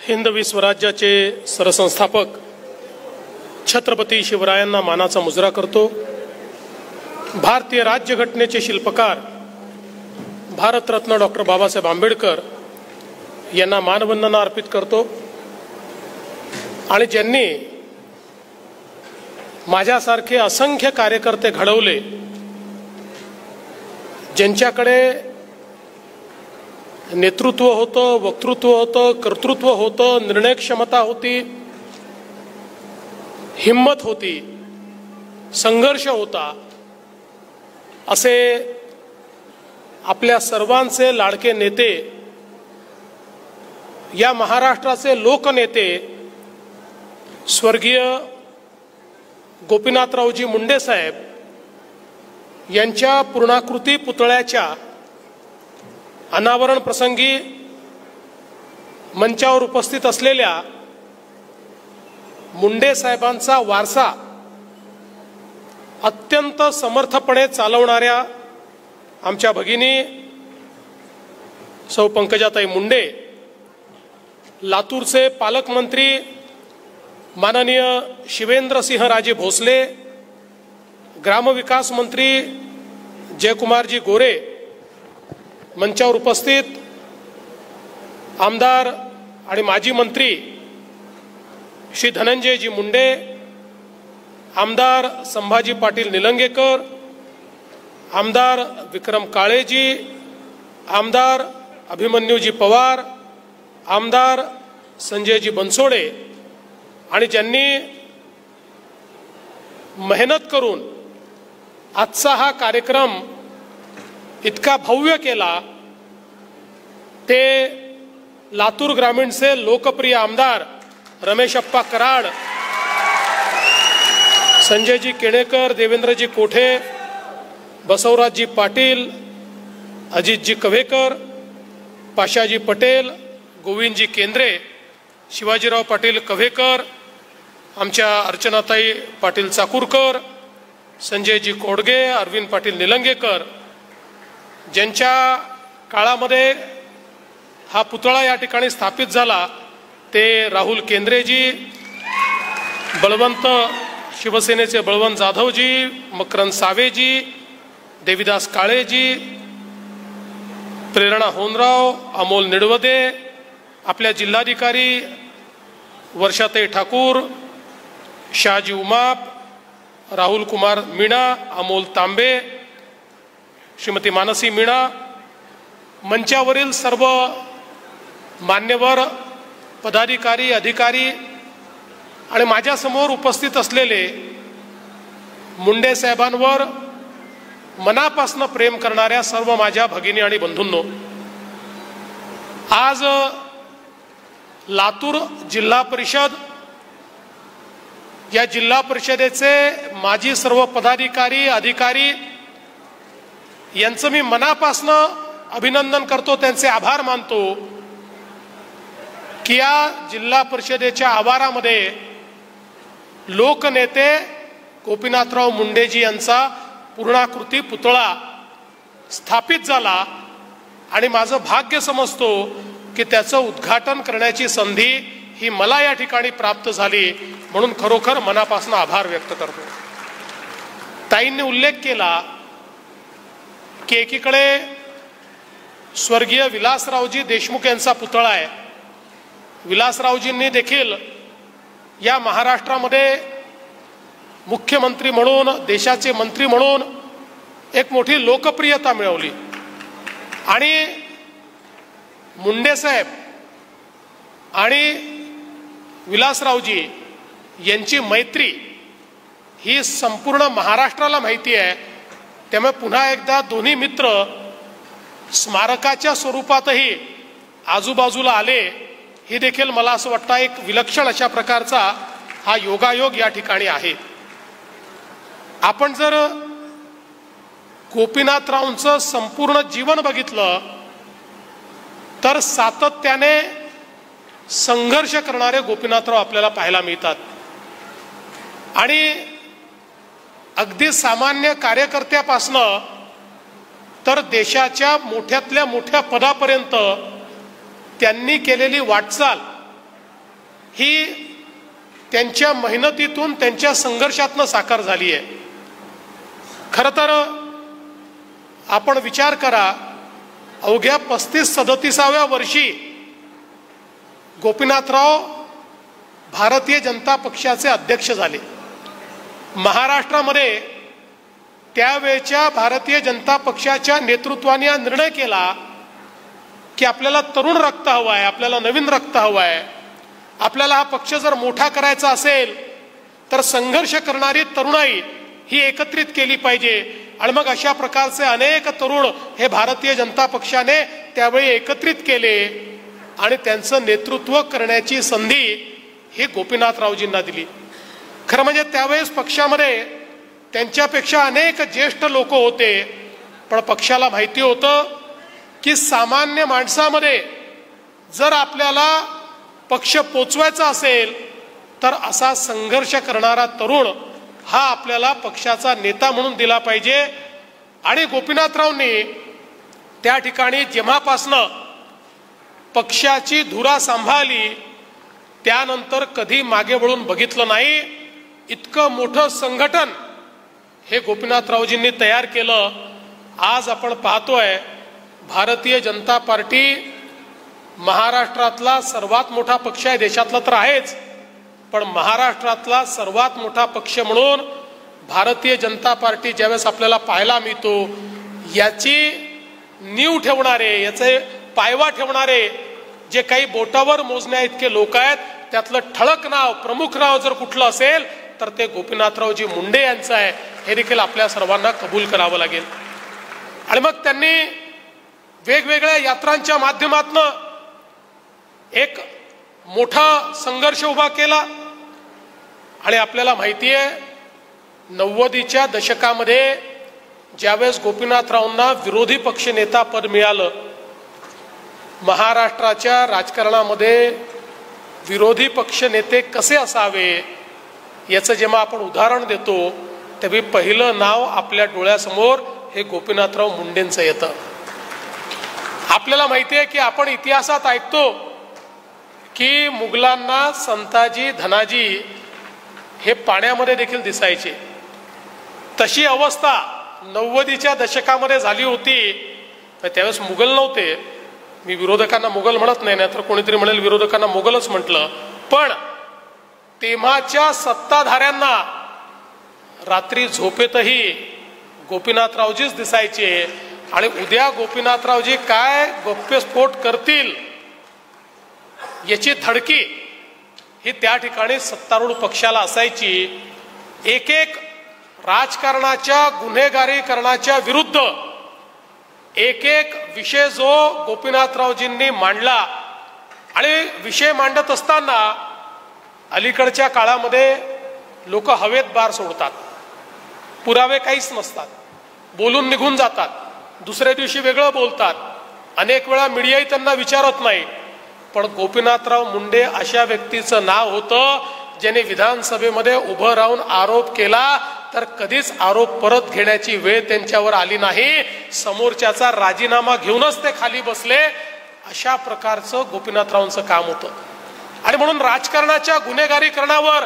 हिंदवी स्वराज्याचे सरसंस्थापक छत्रपती शिवरायांना मानाचा मुजरा करतो। भारतीय राज्यघटनेचे शिल्पकार भारतरत्न डॉक्टर बाबासाहेब आंबेडकर यांना मानवंदना अर्पित करतो आणि ज्यांनी माझ्यासारखे असंख्य कार्यकर्ते घडवले, ज्यांच्याकडे नेतृत्व होतं, वक्तृत्व होतं, कर्तृत्व होतं, निर्णय क्षमता होती, हिम्मत होती, संघर्ष होता, असे आपल्या सर्वांचे लाडके नेते, या महाराष्ट्राचे लोकनेते स्वर्गीय गोपीनाथरावजी मुंडे साहेब यांच्या पूर्णाकृती पुतळ्याच्या अनावरण प्रसंगी मंचावर उपस्थित असलेल्या मुंडे साहेबांचा वारसा अत्यंत समर्थपणे चालवणाऱ्या आमच्या भगिनी सौ पंकजाताई मुंडे, लातूरचे पालकमंत्री माननीय शिवेंद्रसिंहराजे भोसले, ग्रामविकास मंत्री जयकुमारजी गोरे, मंचावर उपस्थित आमदार आणि माजी मंत्री श्री धनंजयजी मुंडे, आमदार संभाजी पाटील निलंगेकर, आमदार विक्रम काळेजी, आमदार अभिमन्यूजी पवार, आमदार संजयजी बनसोडे आणि ज्यांनी मेहनत करून आजचा हा कार्यक्रम इतका भव्य केला, ते लातूर ग्रामीणचे लोकप्रिय आमदार रमेशप्पा कराड, संजयजी केणेकर, देवेंद्रजी कोठे, बसवराजजी पाटील, अजितजी कव्हेकर, पाशाजी पटेल, गोविंदजी केंद्रे, शिवाजीराव पाटील कव्हेकर, आमच्या अर्चनाताई पाटील चाकूरकर, संजयजी कोडगे, अरविंद पाटील निलंगेकर, ज्यांच्या काळामध्ये हा पुतळा या ठिकाणी स्थापित झाला, ते राहुल केंद्रेजी, बळवंत शिवसेनेचे बळवंत जाधवजी, मकरंद सावेजी, देविदास काळेजी, प्रेरणा होनराव, अमोल निडवदे, आपल्या जिल्हाधिकारी वर्षाताई ठाकूर, शहाजी उमाप, राहुल कुमार मीणा, अमोल तांबे, श्रीमती मानसी मीणा, मंचावरील सर्व मान्यवर पदाधिकारी, अधिकारी आणि माझ्यासमोर उपस्थित असलेले मुंडे साहेबांवर मनापासून प्रेम करणाऱ्या सर्व माझ्या भगिनी आणि बंधूंनो, आज लातूर जिल्हा परिषद, या जिल्हा परिषदेचे माजी सर्व पदाधिकारी, अधिकारी यांचं मी मनापासून अभिनंदन करतो, त्यांचे आभार मानतो की या जिल्हा परिषदेच्या आवारामध्ये लोकनेते गोपीनाथराव मुंडेजी यांचा पूर्णाकृती पुतळा स्थापित झाला आणि माझं भाग्य समजतो की त्याचं उद्घाटन करण्याची संधी ही मला या ठिकाणी प्राप्त झाली, म्हणून खरोखर मनापासून आभार व्यक्त करतो। ताईंनी उल्लेख केला की एकीकडे स्वर्गीय विलासरावजी देशमुख यांचा पुतळा आहे। विलासरावजींनी देखील या महाराष्ट्रामध्ये मुख्यमंत्री म्हणून, देशाचे मंत्री म्हणून एक मोठी लोकप्रियता मिळवली आणि मुंडे साहेब आणि विलासरावजी यांची मैत्री ही संपूर्ण महाराष्ट्राला माहिती आहे। त्यामुळे पुन्हा एकदा दोन्ही मित्र स्मारकाच्या स्वरूपातही आजूबाजूला आले, ही देखील मला असं वाटतं एक विलक्षण अशा प्रकारचा हा योगायोग या ठिकाणी आहे। आपण जर गोपीनाथरावांचं संपूर्ण जीवन बघितलं तर सातत्याने संघर्ष करणारे गोपीनाथराव आपल्याला पाहायला मिळतात आणि अगदी सामान्य कार्यकर्त्यापासनं तर देशाच्या मोठ्यातल्या मोठ्या पदापर्यंत त्यांनी केलेली वाटचाल ही त्यांच्या मेहनतीतून, त्यांच्या संघर्षातून साकार झाली आहे. खरं तर आपण विचार करा, अवघ्या 35-37व्या वर्षी गोपीनाथराव भारतीय जनता पक्षाचे अध्यक्ष झाले. महाराष्ट्रामध्ये त्यावेळच्या भारतीय जनता पक्षाच्या नेतृत्वाने हा निर्णय केला की आपल्याला तरुण रक्त हवं आहे, आपल्याला नवीन रक्त हवं आहे. आपल्याला हा पक्ष जर मोठा करायचा असेल तर संघर्ष करणारी तरुणाई ही एकत्रित केली पाहिजे. आणि मग अशा प्रकारचे अनेक तरुण हे भारतीय जनता पक्षाने त्यावेळी एकत्रित केले आणि त्यांचं नेतृत्व करण्याची संधी ही गोपीनाथरावजींना दिली. खरं म्हणजे त्यावेळेस पक्षामध्ये त्यांच्यापेक्षा अनेक ज्येष्ठ लोक होते, पण पक्षाला माहिती होतं की सामान्य माणसामध्ये जर आपल्याला पक्ष पोचवायचा असेल तर असा संघर्ष करणारा तरुण हा आपल्याला पक्षाचा नेता म्हणून दिला पाहिजे. आणि गोपीनाथरावनी त्या ठिकाणी जेव्हापासनं पक्षाची धुरा सांभाळली त्यानंतर कधी मागे वळून बघितलं नाही. इतकं मोठं संघटन हे गोपीनाथरावजींनी तयार केलं. आज आपण पाहतोय भारतीय जनता पार्टी महाराष्ट्रातला सर्वात मोठा पक्ष आहे, देशातला तर आहेच, पण महाराष्ट्रातला सर्वात मोठा पक्ष म्हणून भारतीय जनता पार्टी ज्यावेळेस आपल्याला पाहायला मिळतो, याची नीव ठेवणारे, याचे पायवा ठेवणारे जे काही बोटावर मोजण्या इतके लोक आहेत, त्यातलं ठळक नाव, प्रमुख नाव जर कुठलं असेल तर ते गोपीनाथरावजी मुंडे यांचं आहे. हे देखील आपल्या सर्वांना कबूल करावं लागेल. आणि मग त्यांनी वेगवेगळ्या यात्रांच्या माध्यमातून एक मोठा संघर्ष उभा केला. आणि आपल्याला माहिती आहे 90च्या दशकामध्ये ज्यावेळेस गोपीनाथरावांना विरोधी पक्ष नेता पद मिळालं, महाराष्ट्राच्या राजकारणामध्ये विरोधी पक्ष नेते कसे असावे याचं जेव्हा आपण उदाहरण देतो तेव्हा पहिलं नाव आपल्या डोळ्यासमोर हे गोपीनाथराव मुंडेंचं येतं. आपल्याला माहिती आहे की आपण इतिहासात ऐकतो की मुघलांना संताजी, धनाजी हे पाण्यामध्ये देखील दिसायचे. तशी अवस्था 90च्या दशकामध्ये झाली होती. त्यावेळेस मुघल नव्हते. मी विरोधकांना मुघल म्हणत नाही, नाहीतर कोणीतरी म्हणेल विरोधकांना मुघलच म्हटलं. पण तेव्हाच्या सत्ताधाऱ्यांना रात्री झोपेतही गोपीनाथरावजीच दिसायचे. आणि उद्या गोपीनाथरावजी काय गौप्यस्फोट करतील याची धडकी ही त्या ठिकाणी सत्तारूढ पक्षाला असायची. एक एक राजकारणाच्या गुन्हेगारीकरणाच्या विरुद्ध एक एक विषय जो गोपीनाथरावजींनी मांडला. आणि विषय मांडत असताना अलीकडच्या काळामध्ये लोक हवेत बार सोडतात, पुरावे काहीच नसतात, बोलून निघून जातात, दुसऱ्या दिवशी वेगळं बोलतात. अनेक वेळा मीडियाही त्यांना विचारत नाही. पण गोपीनाथराव मुंडे अशा व्यक्तीचं नाव होतं ज्याने विधानसभेमध्ये उभं राहून आरोप केला तर कधीच आरोप परत घेण्याची वेळ त्यांच्यावर आली नाही. समोरच्याचा राजीनामा घेऊनच ते खाली बसले. अशा प्रकारचं गोपीनाथरावांचं काम होतं. आणि म्हणून राजकारणाच्या गुन्हेगारीकरणावर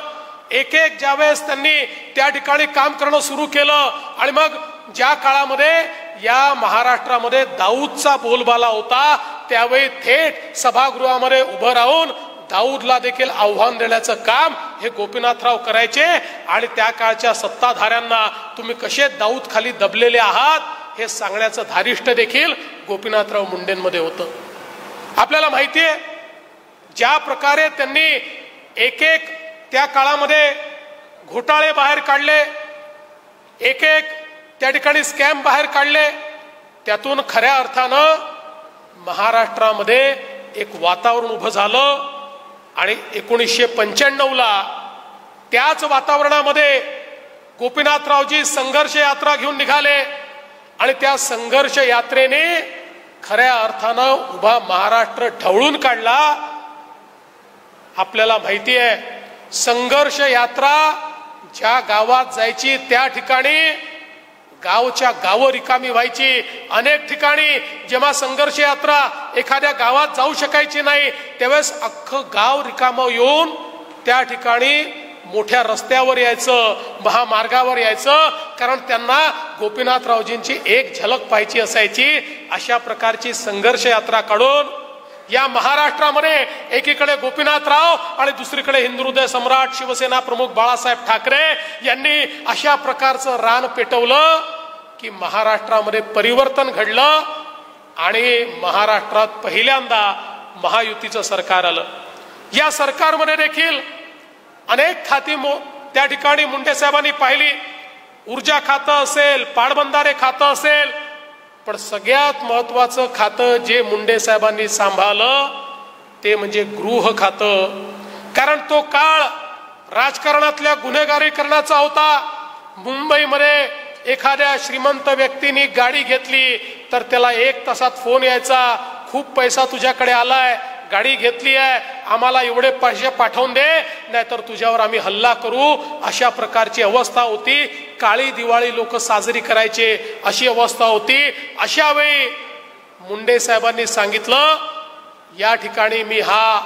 एक एक ज्यावेळेस त्यांनी त्या ठिकाणी काम करणं सुरू केलं. आणि मग ज्या काळामध्ये या महाराष्ट्रामध्ये दाऊदचा बोलबाला होता त्यावेळी थेट सभागृहामध्ये उभं राहून दाऊदला देखील आव्हान देण्याचं काम हे गोपीनाथराव करायचे. आणि त्या काळच्या सत्ताधाऱ्यांना तुम्ही कसे दाऊद खाली दबलेले आहात हे सांगण्याचं धारिष्ट देखील गोपीनाथराव मुंडेंमध्ये होतं. आपल्याला माहिती आहे ज्या प्रकारे त्यांनी एक एक त्या काळामध्ये घोटाळे बाहेर काढले, एक एक त्या ठिकाणी स्कॅम बाहेर काढले, त्यातून खऱ्या अर्थानं महाराष्ट्रामध्ये एक वातावरण उभं झालं. आणि 1995ला त्याच वातावरणामध्ये गोपीनाथरावजी संघर्ष यात्रा घेऊन निघाले. आणि त्या संघर्ष यात्रेने खऱ्या अर्थानं उभा महाराष्ट्र ढवळून काढला. आपल्याला माहिती आहे संघर्ष यात्रा ज्या गावात जायची त्या ठिकाणी गावच्या गावं रिकामी व्हायची. अनेक ठिकाणी जेव्हा संघर्ष यात्रा एखाद्या गावात जाऊ शकायची नाही त्यावेळेस अख्खं गाव रिकामं येऊन त्या ठिकाणी मोठ्या रस्त्यावर यायचं, महामार्गावर यायचं, कारण त्यांना गोपीनाथरावजींची एक झलक पाहायची असायची. अशा प्रकारची संघर्ष यात्रा काढून या महाराष्ट्रामध्ये एकीकडे गोपीनाथराव आणि दुसरीकडे हिंदुहृदय सम्राट शिवसेना प्रमुख बाळासाहेब ठाकरे यांनी अशा प्रकारचं रान पेटवलं की महाराष्ट्रामध्ये परिवर्तन घडलं आणि महाराष्ट्रात पहिल्यांदा महायुतीचं सरकार आलं. या सरकारमध्ये देखील अनेक खाती त्या ठिकाणी मुंडे साहेबांनी पाहिली. ऊर्जा खातं असेल, पाटबंधारे खातं असेल, पण सगळ्यात महत्वाचं खातं जे मुंडे साहेबांनी सांभाळलं ते म्हणजे गृह खातं. कारण तो काळ राजकारणातल्या गुन्हेगारीकरणाचा होता. मुंबईमध्ये एखाद्या श्रीमंत व्यक्तीने गाडी घेतली तर त्याला 1 तासात फोन यायचा, खूप पैसा तुझ्याकडे आलाय, गाडी घेतली आहे, आम्हाला एवढे पैसे पाठवून दे, नाहीतर तुझ्यावर आम्ही हल्ला करू. अशा प्रकारची अवस्था होती. काळी दिवाळी लोक साजरी करायचे अशी अवस्था होती. अशा वेळी मुंडे साहेबांनी सांगितलं, या ठिकाणी मी हा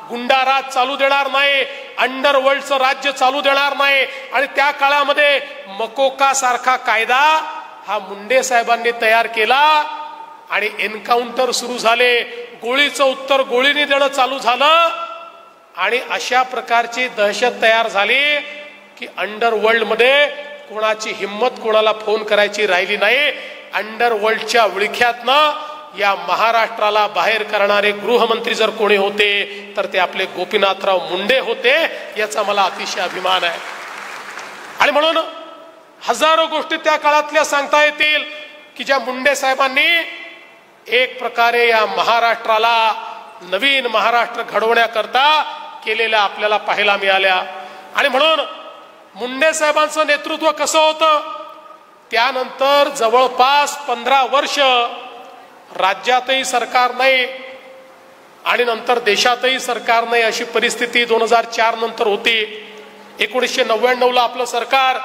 गुंडाराज चालू देणार नाही, अंडरवर्ल्डचं राज्य चालू देणार नाही. आणि त्या काळामध्ये मकोका सारखा कायदा हा मुंडे साहेबांनी तयार केला आणि एन्काउंटर सुरू झाले. गोळीचं उत्तर गोळीने देणं चालू झालं आणि अशा प्रकारची दहशत तयार झाली की अंडरवर्ल्ड मध्ये कोणाची हिम्मत कोणाला फोन करायची राहिली नाही. अंडरवर्ल्डच्या विळख्यातनं या महाराष्ट्राला बाहेर करणारे गृहमंत्री जर कोणी होते तर ते आपले गोपीनाथराव मुंडे होते. याचा मला अतिशय अभिमान आहे. आणि म्हणून हजारो गोष्टी त्या काळातल्या सांगता येतील की ज्या मुंडे साहेबांनी एक प्रकारे या महाराष्ट्राला नवीन महाराष्ट्र घडवण्याकरता केलेल्या आपल्याला पाहायला मिळाल्या. आणि म्हणून मुंडे साहेबांचं नेतृत्व कसं होतं, त्यानंतर जवळपास 15 वर्ष राज्यातही सरकार नाही आणि नंतर देशातही सरकार नाही अशी परिस्थिती 2004 नंतर होती. 1999ला आपलं सरकार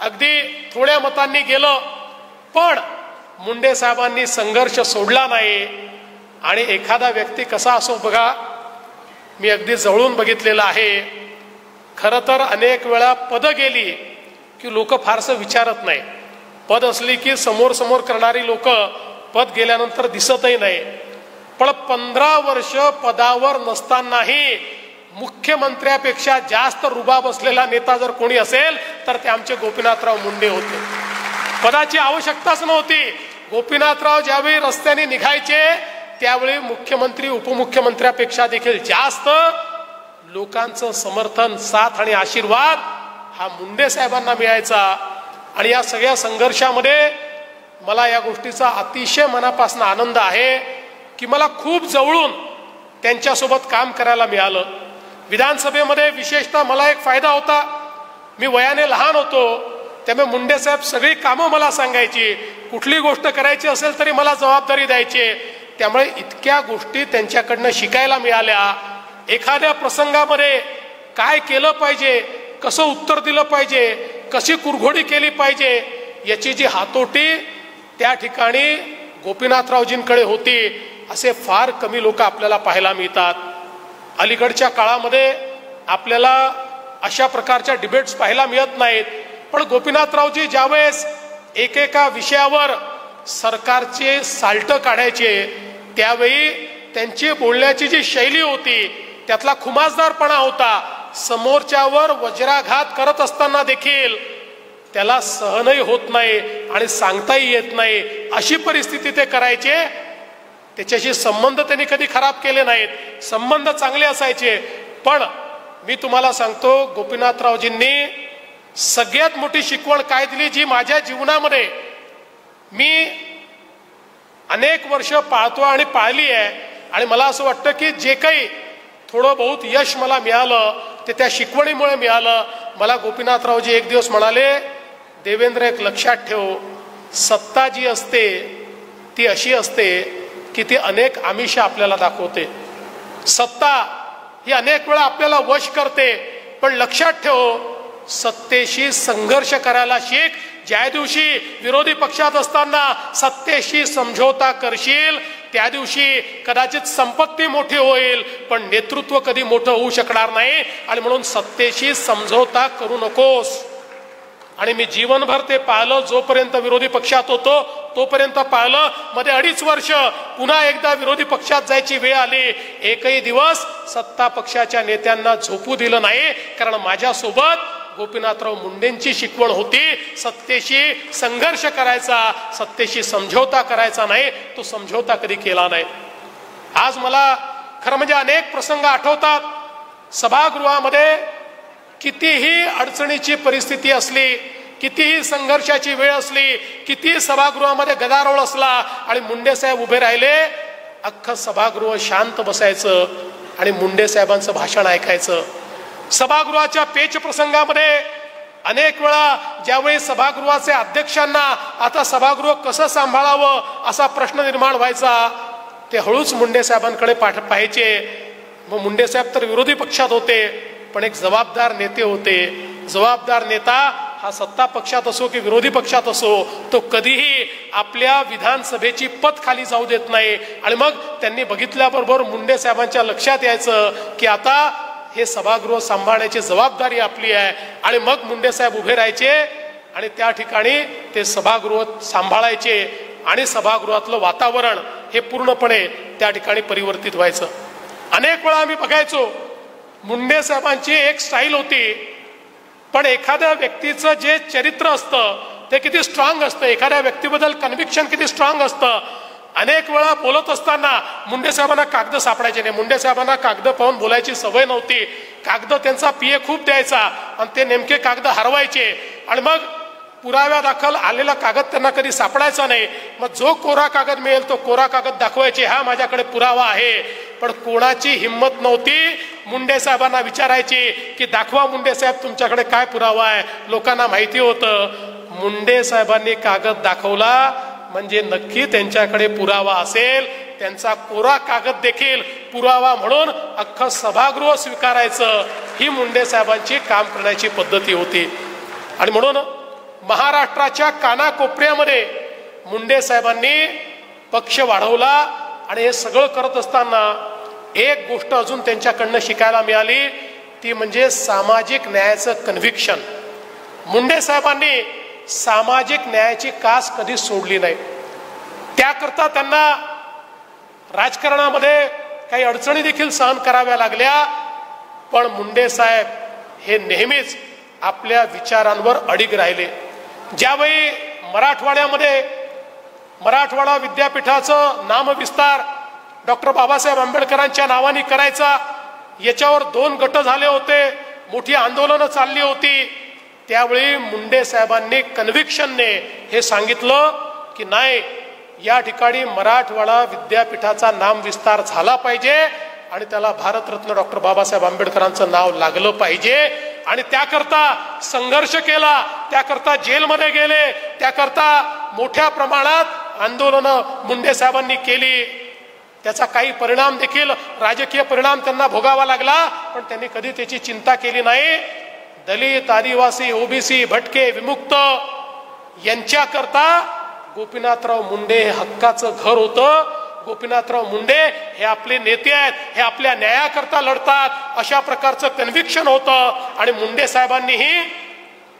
अगदी थोड्या मतांनी गेलं, पण मुंडे साहेबांनी संघर्ष सोडला नाही. आणि एखादा व्यक्ती कसा असो बघा, मी अगदी जवळून बघितलेलं आहे. खरं तर अनेक वेळा पद गेली की लोक फारसं विचारत नाही. पद असली की समोर समोर करणारी लोक पद गेल्यानंतर दिसतही नाही. पण 15 वर्ष पदावर नसतानाही मुख्यमंत्र्यापेक्षा जास्त रुबाब असलेला नेता जर कोणी असेल तर ते आमचे गोपीनाथराव मुंडे होते. पदाची आवश्यकताच नव्हती. गोपीनाथराव ज्यावेळी रस्त्याने निघायचे त्यावेळी मुख्यमंत्री उपमुख्यमंत्र्यापेक्षा देखील जास्त लोकांचं समर्थन, साथ आणि आशीर्वाद हा मुंडे साहेबांना मिळायचा. आणि या सगळ्या संघर्षामध्ये मला या गोष्टीचा अतिशय मनापासून आनंद आहे की मला खूप जवळून त्यांच्यासोबत काम करायला मिळालं. विधानसभेमध्ये विशेषतः मला एक फायदा होता, मी वयाने लहान होतो, त्यामुळे मुंडे साहेब सगळी कामं मला सांगायची. कुठली गोष्ट करायची असेल तरी मला जबाबदारी द्यायची. त्यामुळे इतक्या गोष्टी त्यांच्याकडनं शिकायला मिळाल्या. एखाद्या प्रसंगामध्ये काय केलं पाहिजे, कसं उत्तर दिलं पाहिजे, कशी कुरघोडी केली पाहिजे, याची जी हातोटी त्या ठिकाणी गोपीनाथरावजींकडे होती असे फार कमी लोक आपल्याला पाहायला मिळतात. अलीकडच्या काळामध्ये आपल्याला अशा प्रकारच्या डिबेट्स पाहायला मिळत नाहीत. पण गोपीनाथरावजी ज्यावेळेस एकेका विषयावर सरकारचे साल्ट काढायचे त्यावेळी त्यांची बोलण्याची जी शैली होती त्यातला खुमासदारपणा होता. समोरच्यावर वज्राघात करत असताना देखील त्याला सहनही होत नाही आणि सांगताही येत नाही अशी परिस्थिती ते करायचे. त्याच्याशी संबंध त्यांनी कधी खराब केले नाहीत, संबंध चांगले असायचे. पण मी तुम्हाला सांगतो, गोपीनाथरावजींनी सगळ्यात मोठी शिकवण काय दिली जी माझ्या जीवनामध्ये मी अनेक वर्ष पाळतो आणि पाळली आहे. आणि मला असं वाटतं की जे काही थोडं बहुत यश मला मिळालं ते त्या शिकवणीमुळे मिळालं. मला गोपीनाथरावजी एक दिवस म्हणाले, देवेंद्र एक लक्षात ठेव, सत्ता जी असते ती अशी असते की ती अनेक आमिष आपल्याला दाखवते. सत्ता ही अनेक वेळा आपल्याला वश करते, पण लक्षात ठेव सत्तेशी संघर्ष करायला शिक. ज्या दिवशी विरोधी पक्षात असताना सत्तेशी समझोता करशील त्या दिवशी कदाचित संपत्ती मोठी होईल, पण नेतृत्व कधी मोठं होऊ शकणार नाही. आणि म्हणून सत्तेशी समझोता करू नकोस. आणि मी जीवनभर ते पाहिलं, जोपर्यंत विरोधी पक्षात होतो तोपर्यंत पाहिलं. मध्ये 2.5 वर्ष पुन्हा एकदा विरोधी पक्षात जायची वेळ आली, एकही दिवस सत्ता पक्षाच्या नेत्यांना झोपू दिलं नाही. कारण माझ्यासोबत गोपीनाथराव मुंडेंची शिकवण होती, सत्तेशी संघर्ष करायचा, सत्तेशी समझोता करायचा नाही. तो समझोता कधी केला नाही. आज मला खरं म्हणजे अनेक प्रसंग आठवतात. सभागृहामध्ये कितीही अडचणीची परिस्थिती असली, कितीही संघर्षाची वेळ असली, कितीही सभागृहामध्ये गदारोळ असला आणि मुंडे साहेब उभे राहिले, अख्खं सभागृह शांत बसायचं आणि मुंडे साहेबांचं भाषण ऐकायचं. सभागृहाच्या पेच प्रसंगामध्ये अनेक वेळा ज्यावेळी सभागृहाचे अध्यक्षांना आता सभागृह कसं सांभाळावं असा प्रश्न निर्माण व्हायचा, ते हळूच मुंडे साहेबांकडे पाहायचे. मग मुंडे साहेब तर विरोधी पक्षात होते, पण एक जबाबदार नेते होते. जबाबदार नेता हा सत्ता पक्षात असो की विरोधी पक्षात असो, तो कधीही आपल्या विधानसभेची पत खाली जाऊ देत नाही. आणि मग त्यांनी बघितल्याबरोबर मुंडे साहेबांच्या लक्षात यायचं की आता हे सभागृह सांभाळण्याची जबाबदारी आपली आहे. आणि मग मुंडे साहेब उभे राहायचे आणि त्या ठिकाणी ते सभागृह सांभाळायचे आणि सभागृहातलं वातावरण हे पूर्णपणे त्या ठिकाणी परिवर्तित व्हायचं. अनेक वेळा आम्ही बघायचो मुंडे साहेबांची एक स्टाईल होती, पण एखाद्या व्यक्तीचं जे चरित्र असतं ते किती स्ट्रॉंग असतं, एखाद्या व्यक्तीबद्दल कन्व्हिक्शन किती स्ट्रॉंग असतं. अनेक वेळा बोलत असताना मुंडे साहेबांना कागद सापडायचे नाही. मुंडे साहेबांना कागद पाहून बोलायची सवय नव्हती. कागद त्यांचा पीए खूप द्यायचा आणि ते नेमके कागद हरवायचे आणि मग पुराव्यादाखल आलेला कागद त्यांना कधी सापडायचा नाही. मग जो कोरा कागद मिळेल तो कोरा कागद दाखवायचे, हा माझ्याकडे पुरावा आहे. पण कोणाची हिंमत नव्हती मुंडे साहेबांना विचारायची की दाखवा मुंडे साहेब तुमच्याकडे काय पुरावा आहे. लोकांना माहिती होतं मुंडे साहेबांनी कागद दाखवला म्हणजे नक्की त्यांच्याकडे पुरावा असेल. त्यांचा कोरा कागद देखील पुरावा म्हणून अख्खं सभागृह स्वीकारायचं, ही मुंडे साहेबांची काम करण्याची पद्धती होती. आणि म्हणून महाराष्ट्राच्या कानाकोपऱ्यामध्ये मुंडे साहेबांनी पक्ष वाढवला. आणि हे सगळं करत असताना एक गोष्ट अजून त्यांच्याकडनं शिकायला मिळाली, ती म्हणजे सामाजिक न्यायाचं कन्व्हिक्शन. मुंडे साहेबांनी सामाजिक न्यायाची कास कधी सोडली नाही. त्याकरता त्यांना राजकारणामध्ये काही अडचणी देखील सहन कराव्या लागल्या, पण मुंडे साहेब हे नेहमीच आपल्या विचारांवर अडिग राहिले. ज्यावेळी मराठवाडा विद्यापीठाचं नामविस्तार डॉक्टर बाबासाहेब आंबेडकरांच्या नावाने करायचा, याच्यावर 2 गट झाले होते, मोठी आंदोलनं चालली होती. त्यावेळी मुंडे साहेबांनी कन्व्हिक्शनने हे सांगितलं की नाही, या ठिकाणी मराठवाडा विद्यापीठाचा नामविस्तार झाला पाहिजे आणि त्याला भारतरत्न डॉक्टर बाबासाहेब आंबेडकरांचं नाव लागलं पाहिजे. आणि त्याकरता संघर्ष केला, त्याकरता जेलमध्ये गेले, त्याकरता मोठ्या प्रमाणात आंदोलनं मुंडे साहेबांनी केली. त्याचा काही परिणाम देखील, राजकीय परिणाम त्यांना भोगावा लागला, पण त्यांनी कधी त्याची चिंता केली नाही. दलित, आदिवासी, ओबीसी, भटके, विमुक्त यांच्याकरता गोपीनाथराव मुंडे हे हक्काचं घर होतं. गोपीनाथराव मुंडे हे आपले नेते आहेत, हे आपल्या न्यायाकरता लढतात, अशा प्रकारचं कन्व्हिक्शन होतं. आणि मुंडे साहेबांनीही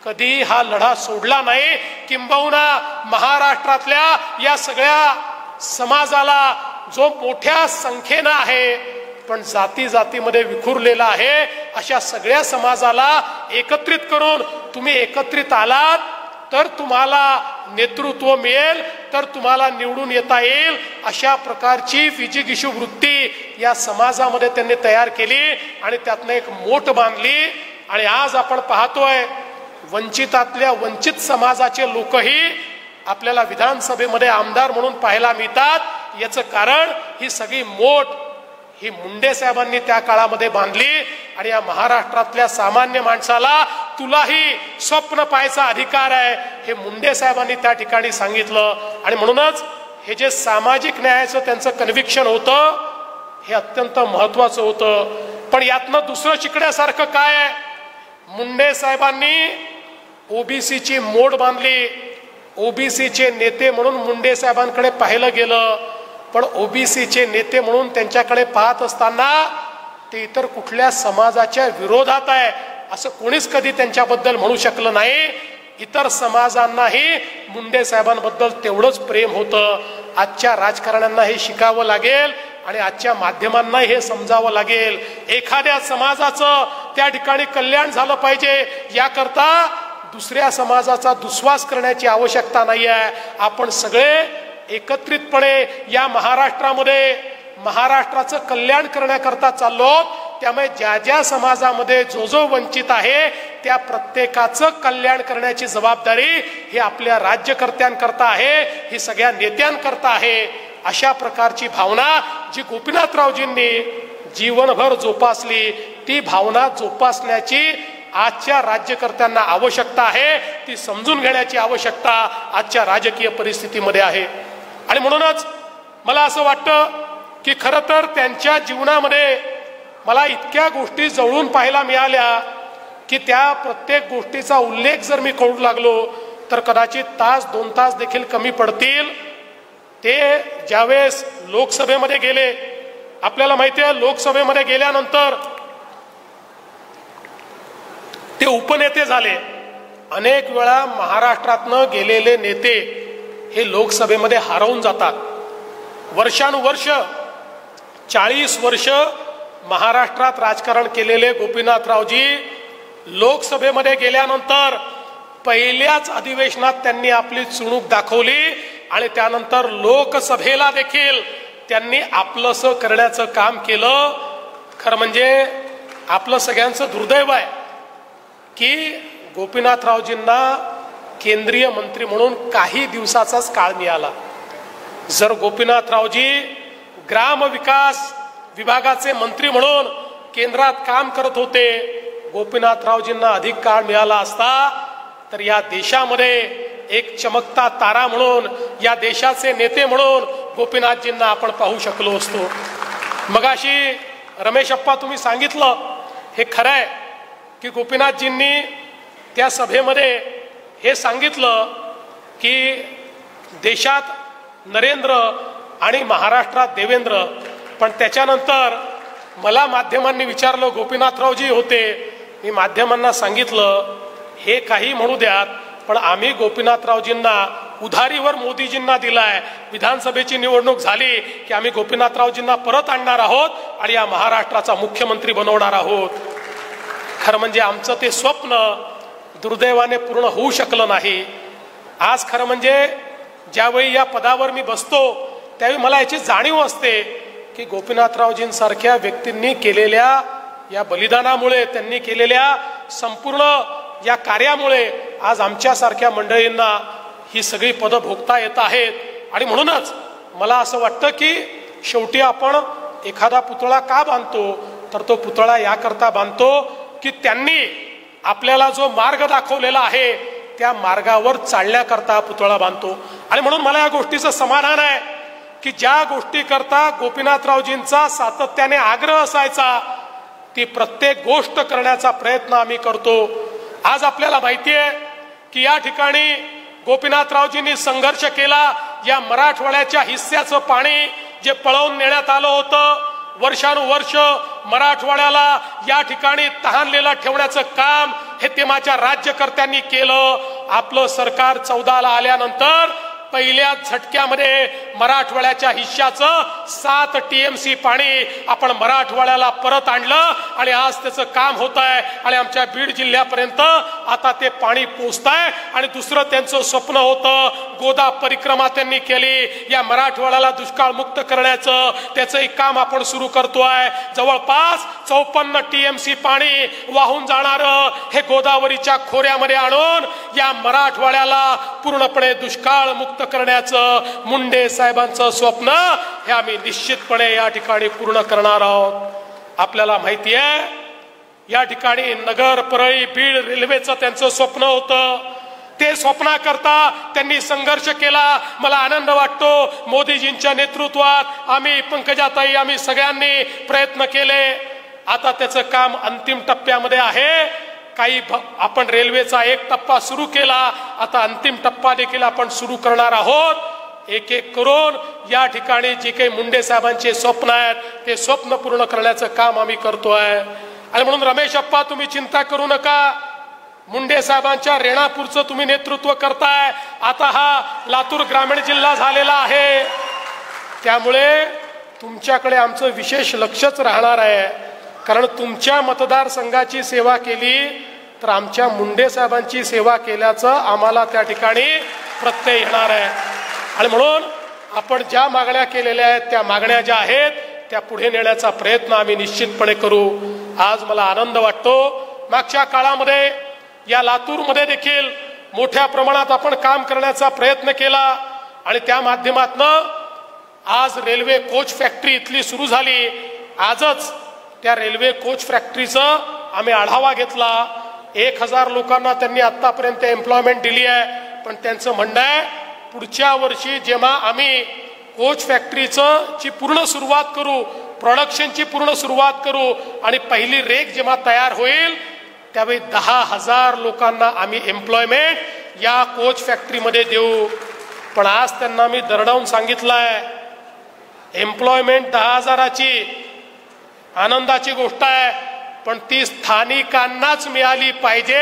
कधी हा लढा सोडला नाही. किंबहुना महाराष्ट्रातल्या या सगळ्या समाजाला, जो मोठ्या संख्येनं आहे पण जाती जातीमध्ये विखुरलेला आहे, अशा सगळ्या समाजाला एकत्रित करून तुम्ही एकत्रित आलात तर तुम्हाला नेतृत्व मिळेल, तर तुम्हाला निवडून येता येईल, अशा प्रकारची विजिगीषू वृत्ती या समाजामध्ये त्यांनी तयार केली आणि त्यातनं एक मोठ बांधली. आणि आज आपण पाहतोय वंचितातल्या वंचित समाजाचे लोकही आपल्याला विधानसभेमध्ये आमदार म्हणून पाहायला मिळतात. याचं कारण ही सगळी मोठ ही मुंडे साहेबांनी त्या काळामध्ये बांधली. आणि या महाराष्ट्रातल्या सामान्य माणसाला तुलाही स्वप्न पाहायचा अधिकार आहे, हे मुंडे साहेबांनी त्या ठिकाणी सांगितलं. आणि म्हणूनच हे जे सामाजिक न्यायाचं त्यांचं कन्व्हिक्शन होतं हे अत्यंत महत्वाचं होतं. पण यातनं दुसरं शिकण्यासारखं काय आहे, मुंडे साहेबांनी ओबीसीची मोड बांधली. ओबीसीचे नेते म्हणून मुंडे साहेबांकडे पाहिलं गेलं, पण ओबीसीचे नेते म्हणून त्यांच्याकडे पाहत असताना ते इतर कुठल्या समाजाच्या विरोधात आहे असं कोणीच कधी त्यांच्याबद्दल म्हणू शकलं नाही. इतर समाजांनाही मुंडे साहेबांबद्दल तेवढंच प्रेम होतं. आजच्या राजकारण्यांना हे शिकावं लागेल आणि आजच्या माध्यमांना हे समजावं लागेल. एखाद्या समाजाचं त्या ठिकाणी कल्याण झालं पाहिजे याकरता दुसऱ्या समाजाचा दुस्वास करण्याची आवश्यकता नाही आहे. आपण सगळे एकत्रितपणे या महाराष्ट्राचं कल्याण करण्याकरता चाललो. त्यामुळे ज्या ज्या समाजामध्ये जो जो वंचित आहे त्या प्रत्येकाचं कल्याण करण्याची जबाबदारी ही आपल्या राज्यकर्त्यांकरता आहे, ही सगळ्या नेत्यांकरता आहे. अशा प्रकारची भावना जी गोपीनाथरावजींनी जीवनभर जोपासली ती भावना जोपासण्याची आजच्या राज्यकर्त्यांना आवश्यकता आहे. ती समजून घेण्याची आवश्यकता आजच्या राजकीय परिस्थितीमध्ये आहे. आणि म्हणूनच मला असं वाटतं की खरं तर त्यांच्या जीवनामध्ये मला इतक्या गोष्टी जवळून पाहायला मिळाल्या की त्या प्रत्येक गोष्टीचा उल्लेख जर मी करू लागलो तर कदाचित तास 2 तास देखील कमी पडतील. ते ज्यावेळेस लोकसभेमध्ये गेले, आपल्याला माहिती आहे लोकसभेमध्ये गेल्यानंतर ते उपनेते झाले. अनेक वेळा महाराष्ट्रातनं गेलेले नेते हे लोकसभेमध्ये हरवून जातात. वर्षानुवर्ष 40 वर्ष महाराष्ट्रात राजकारण केलेले गोपीनाथरावजी लोकसभेमध्ये गेल्यानंतर पहिल्याच अधिवेशनात त्यांनी आपली चुणूक दाखवली आणि त्यानंतर लोकसभेला देखील त्यांनी आपलंसं करण्याचं काम केलं. खरं म्हणजे आपलं सगळ्यांचं दुर्दैव आहे की गोपीनाथरावजींना केंद्रीय मंत्री म्हणून काही दिवसाचाच काळ मिळाला. जर गोपीनाथरावजी ग्रामविकास विभागाचे मंत्री म्हणून केंद्रात काम करत होते, गोपीनाथरावजींना अधिक काळ मिळाला असता तर या देशामध्ये एक चमकता तारा म्हणून, या देशाचे नेते म्हणून गोपीनाथजींना आपण पाहू शकलो असतो. मगाशी रमेश अप्पा तुम्ही सांगितलं हे खरं आहे की गोपीनाथजींनी त्या सभेमध्ये हे सांगितलं की देशात नरेंद्र आणि महाराष्ट्रात देवेंद्र. पण त्याच्यानंतर मला माध्यमांनी विचारलं, गोपीनाथरावजी होते, मी माध्यमांना सांगितलं हे काही म्हणू द्यात पण आम्ही गोपीनाथरावजींना उधारीवर मोदीजींना दिलाय. विधानसभेची निवडणूक झाली की आम्ही गोपीनाथरावजींना परत आणणार आहोत आणि या महाराष्ट्राचा मुख्यमंत्री बनवणार आहोत. खरं म्हणजे आमचं ते स्वप्न दुर्दैवाने पूर्ण होऊ शकलं नाही. आज खरं म्हणजे ज्यावेळी या पदावर मी बसतो त्यावेळी मला याची जाणीव असते की गोपीनाथरावजींसारख्या व्यक्तींनी केलेल्या या बलिदानामुळे, त्यांनी केलेल्या संपूर्ण या कार्यामुळे आज आमच्यासारख्या मंडळींना ही सगळी पदं भोगता येत आहेत. आणि म्हणूनच मला असं वाटतं की शेवटी आपण एखादा पुतळा का बांधतो तर तो पुतळा याकरता बांधतो की त्यांनी आपल्याला जो मार्ग दाखवलेला आहे त्या मार्गावर चालण्याकरता पुतळा बांधतो. आणि म्हणून मला या गोष्टीचं समाधान आहे की ज्या गोष्टी करता गोपीनाथरावजींचा सातत्याने आग्रह असायचा ती प्रत्येक गोष्ट करण्याचा प्रयत्न आम्ही करतो. आज आपल्याला माहिती आहे की या ठिकाणी गोपीनाथरावजींनी संघर्ष केला. या मराठवाड्याच्या हिस्स्याचं पाणी जे पळवून नेण्यात आलं होतं, वर्षानुवर्ष मराठवाड्याला या ठिकाणी तहानलेलं ठेवण्याचं काम हे तेव्हाच्या राज्यकर्त्यांनी केलं. आपलं सरकार 14ला आल्यानंतर पहिल्या झटक्यामध्ये मराठवाड्याच्या हिश्श्याचं 7 TMC पाणी आपण मराठवाड्याला परत आणलं आणि आज त्याचं काम होत आहे आणि आमच्या बीड जिल्ह्यापर्यंत आता ते पाणी पोचत आहे. आणि दुसरं त्यांचं स्वप्न होतं, गोदा परिक्रमा त्यांनी केली, या मराठवाड्याला दुष्काळ मुक्त करण्याचं, त्याचंही काम आपण सुरू करतोय. जवळपास 54 TMC पाणी वाहून जाणारं हे गोदावरीच्या खोऱ्यामध्ये आणून या मराठवाड्याला पूर्णपणे दुष्काळ मुक्त करण्याचं मुंडे साहेबांचं स्वप्न हे आम्ही निश्चितपणे या ठिकाणी पूर्ण करणार आहोत. आपल्याला माहिती आहे या ठिकाणी नगर, परळी, बीड रेल्वेचं त्यांचं स्वप्न होतं. ते स्वप्नाकरता त्यांनी संघर्ष केला. मला आनंद वाटतो मोदीजींच्या नेतृत्वात आम्ही, पंकजाताई, आम्ही सगळ्यांनी प्रयत्न केले. आता त्याचं काम अंतिम टप्प्यामध्ये आहे. काही आपण रेल्वेचा एक टप्पा सुरू केला, आता अंतिम टप्पा देखील आपण सुरू करणार आहोत. एक एक करून या ठिकाणी जे काही मुंडे साहेबांचे स्वप्न आहेत ते स्वप्न पूर्ण करण्याचं काम आम्ही करतोय। आणि म्हणून रमेश अप्पा तुम्ही चिंता करू नका, मुंडे साहेबांच्या रेणापूरचं तुम्ही नेतृत्व करताय, आता हा लातूर ग्रामीण जिल्हा झालेला आहे, त्यामुळे तुमच्याकडे आमचं विशेष लक्षच राहणार आहे। कारण तुमच्या मतदारसंघाची सेवा केली तर आमच्या मुंडे साहेबांची सेवा केल्याचं आम्हाला त्या ठिकाणी प्रत्यय येणार आहे। आणि म्हणून आपण ज्या मागण्या केलेल्या आहेत त्या मागण्या ज्या आहेत त्या पुढे नेण्याचा प्रयत्न आम्ही निश्चितपणे करू। आज मला आनंद वाटतो, मागच्या काळामध्ये या लातूरमध्ये देखील मोठ्या प्रमाणात आपण काम करण्याचा प्रयत्न केला आणि त्या माध्यमातून आज रेल्वे कोच फॅक्टरी इथली सुरू झाली। आजच त्या रेल्वे कोच फॅक्टरीचा आम्ही आढावा घेतला। 1000 लोकांना त्यांनी आतापर्यंत एम्प्लॉयमेंट दिली आहे, पण त्यांचं म्हणणं आहे पुढच्या वर्षी जेव्हा आम्ही कोच फॅक्टरीचं ची पूर्ण सुरुवात करू, प्रोडक्शनची पूर्ण सुरुवात करू आणि पहिली रेक जेव्हा तयार होईल त्यावेळी 10,000 लोकांना आम्ही एम्प्लॉयमेंट या कोच फॅक्टरीमध्ये देऊ। पण आज त्यांना मी दरडावून सांगितलंय एम्प्लॉयमेंट 10,000ची आनंदाची गोष्ट आहे, पण ती स्थानिकांनाच मिळाली पाहिजे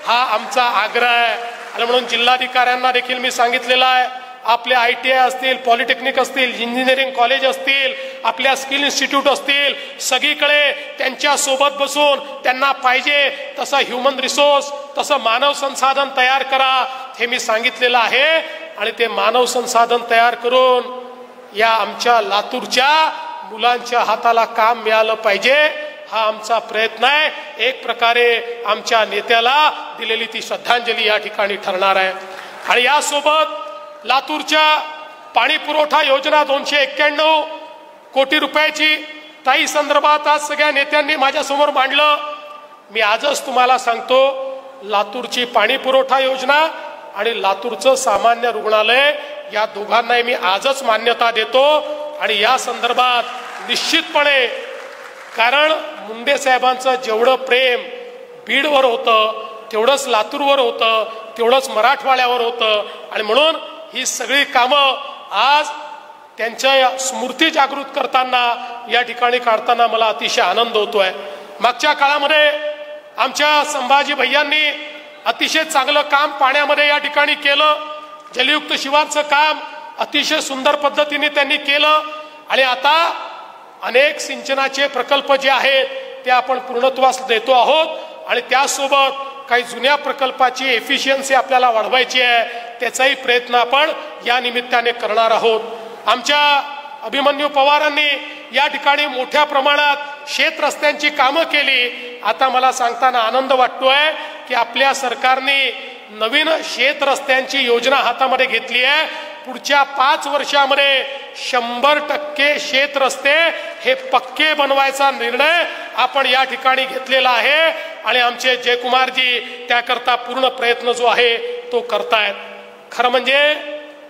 हा आमचा आग्रह आहे। आणि म्हणून जिल्हाधिकाऱ्यांना देखील मी सांगितलेलं आहे, आपले ITI असतील, पॉलिटेक्निक असतील, इंजिनिअरिंग कॉलेज असतील, आपल्या स्किल इन्स्टिट्यूट असतील, सगळीकडे त्यांच्या सोबत बसून त्यांना पाहिजे तसं ह्युमन रिसोर्स, तसं मानव संसाधन तयार करा हे मी सांगितलेलं आहे। आणि ते मानव संसाधन तयार करून या आमच्या लातूरच्या मुलांच्या हाताला काम मिळालं पाहिजे हा आमचा प्रयत्न आहे। एक प्रकारे आमच्या नेत्याला दिलेली ती श्रद्धांजली या ठिकाणी ठरणार आहे। आणि यासोबत लातूरच्या पाणी पुरवठा योजना 291 कोटी रुपयाची ताई संदर्भात आज सगळ्या नेत्यांनी माझ्यासमोर मांडलं। मी आजच तुम्हाला सांगतो, लातूरची पाणी पुरवठा योजना आणि लातूरचं सामान्य रुग्णालय या दोघांनाही मी आजच मान्यता देतो। आणि या संदर्भात निश्चितपणे, कारण मुंडे साहेबांचं जेवढं प्रेम बीडवर होतं तेवढंच लातूरवर होतं, तेवढंच मराठवाड्यावर होतं। आणि म्हणून ही सगळी कामं आज त्यांच्या स्मृती जागृत करताना या ठिकाणी काढताना मला अतिशय आनंद होतोय। मागच्या काळामध्ये आमच्या संभाजी भैयांनी अतिशय चांगलं काम पाण्यामध्ये या ठिकाणी केलं, जलयुक्त शिवारचं काम अतिशय सुंदर पद्धतीने त्यांनी केलं। आणि आता अनेक सिंचनाचे प्रकल्प जे आहेत ते आपण पूर्णत्वास देतो आहोत आणि त्यासोबत काही जुन्या प्रकल्पाची एफिशियन्सी आपल्याला वाढवायची आहे, त्याचाही प्रयत्न आपण या निमित्ताने करणार आहोत। आमच्या अभिमन्यू पवारांनी या ठिकाणी मोठ्या प्रमाणात शेत रस्त्यांची कामं केली। आता मला सांगताना आनंद वाटतोय की आपल्या सरकारने नवीन शेत रस्त्यांची योजना हातामध्ये घेतली आहे। पुढच्या 5 वर्षामध्ये 100% शेत रस्ते हे पक्के बनवायचा निर्णय आपण या ठिकाणी घेतलेला आहे आणि आमचे जयकुमारजी त्याकरता पूर्ण प्रयत्न जो आहे तो करतायत। खरं म्हणजे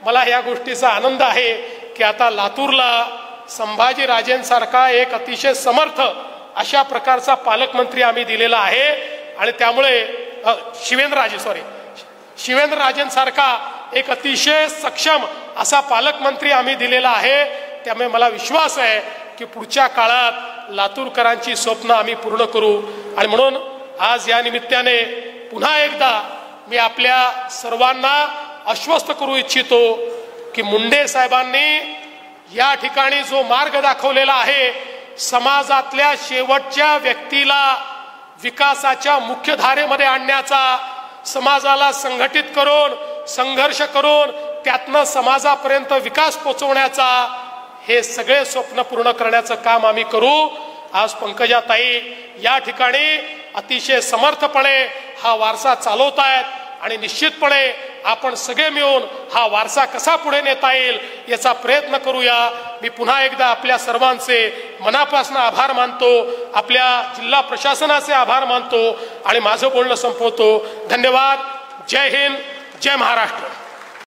मला या गोष्टीचा आनंद आहे की आता लातूरला संभाजीराजेंसारखा एक अतिशय समर्थ अशा प्रकारचा पालकमंत्री आम्ही दिलेला आहे। आणि त्यामुळे शिवेंद्रराजेंसारखा एक अतिशय सक्षम असा पालकमंत्री आम्ही दिलेला आहे। त्यामुळे मला विश्वास आहे की पुढच्या काळात लातूरकरांची स्वप्न आम्ही पूर्ण करू। आणि म्हणून आज या निमित्ताने पुन्हा एकदा मी आपल्या सर्वांना आश्वस्त करू इच्छितो की मुंडे साहेबांनी या ठिकाणी जो मार्ग दाखवलेला आहे, समाजातल्या शेवटच्या व्यक्तीला विकासाच्या मुख्य धारेमध्ये आणण्याचा, समाजाला संघटित करून संघर्ष करून त्यातनं समाजापर्यंत विकास पोहोचवण्याचा, हे सगळे स्वप्न पूर्ण करण्याचं काम आम्ही करू। आज पंकजाताई या ठिकाणी अतिशय समर्थपणे हा वारसा चालवतायत आणि निश्चितपणे आपण सगळे मिळून हा वारसा कसा पुढे नेता येईल याचा प्रयत्न करूया। मी पुन्हा एकदा आपल्या सर्वांचे मनापासून आभार मानतो, आपल्या जिल्हा प्रशासनाचे आभार मानतो आणि माझं बोलणं संपवतो। धन्यवाद। जय हिंद, जय महाराष्ट्र।